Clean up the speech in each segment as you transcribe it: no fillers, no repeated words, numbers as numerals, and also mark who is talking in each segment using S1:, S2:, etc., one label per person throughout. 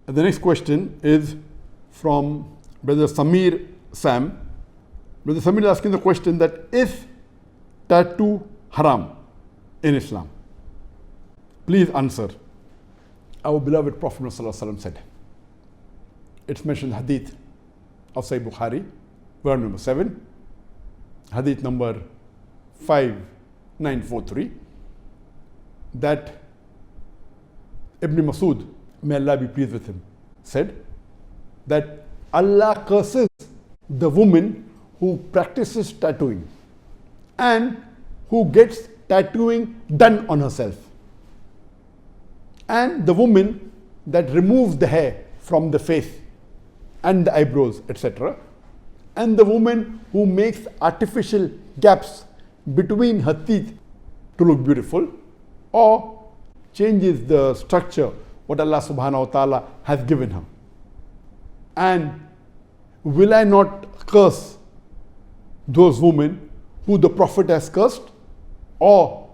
S1: The next question is from Brother Samir Sam. Brother Samir is asking the question that is tattoo haram in Islam? Please answer. Our beloved Prophet ﷺ said, it's mentioned Hadith of Sahih Bukhari, verse number 7, Hadith number 5943, that Ibn Masud, may Allah be pleased with him, said that Allah curses the woman who practices tattooing and who gets tattooing done on herself, and the woman that removes the hair from the face and the eyebrows, etc., and the woman who makes artificial gaps between her teeth to look beautiful, or changes the structure what Allah subhanahu wa ta'ala has given her. And will I not curse those women who the Prophet has cursed or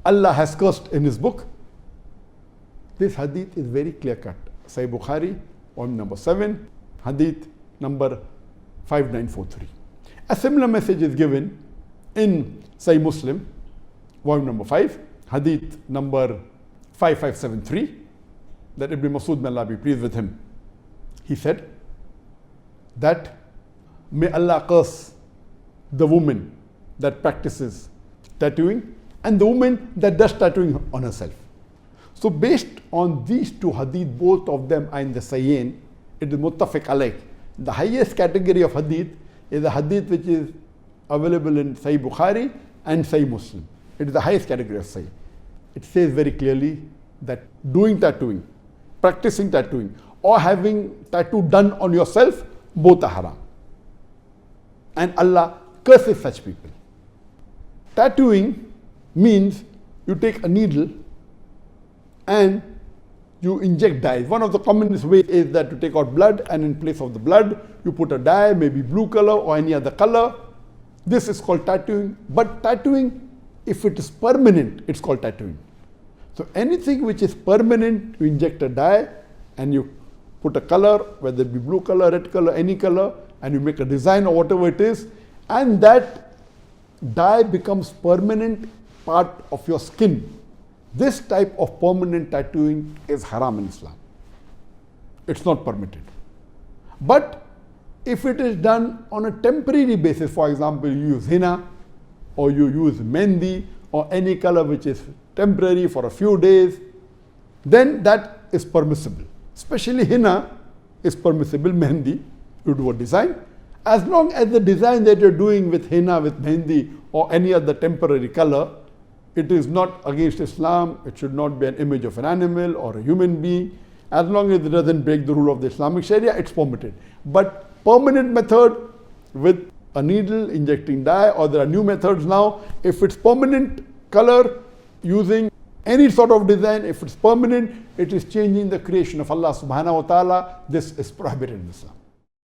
S1: Allah has cursed in his book? This hadith is very clear cut. Sahih Bukhari, volume number 7, hadith number 5943. A similar message is given in Sahih Muslim, volume number 5, hadith number 5573, that Ibn Masud, may Allah be pleased with him, he said that may Allah curse the woman that practices tattooing and the woman that does tattooing on herself. So based on these two hadith, both of them are in the Sahihain, it is muttafiq alayh. The highest category of hadith is a hadith which is available in Sahih Bukhari and Sahih Muslim. It is the highest category of Sahih. It says very clearly that doing tattooing, practicing tattooing, or having tattoo done on yourself, both are haram. And Allah curses such people. Tattooing means you take a needle and you inject dyes. One of the commonest ways is that you take out blood, and in place of the blood you put a dye, maybe blue color or any other color. This is called tattooing. But tattooing, if it is permanent, it's called tattooing. So anything which is permanent, you inject a dye and you put a color, whether it be blue color, red color, any color, and you make a design or whatever it is, and that dye becomes permanent part of your skin. This type of permanent tattooing is haram in Islam. It's not permitted. But if it is done on a temporary basis, for example, you use henna or you use mehndi or any color which is temporary for a few days, then that is permissible. Especially henna is permissible, mehndi, you do a design. As long as the design that you're doing with henna, with mehndi or any other temporary color, it is not against Islam, it should not be an image of an animal or a human being. As long as it doesn't break the rule of the Islamic Sharia, it's permitted. But permanent method with a needle injecting dye, or there are new methods now, if it's permanent color using any sort of design, if it's permanent, it is changing the creation of Allah subhanahu wa ta'ala. This is prohibited in Islam.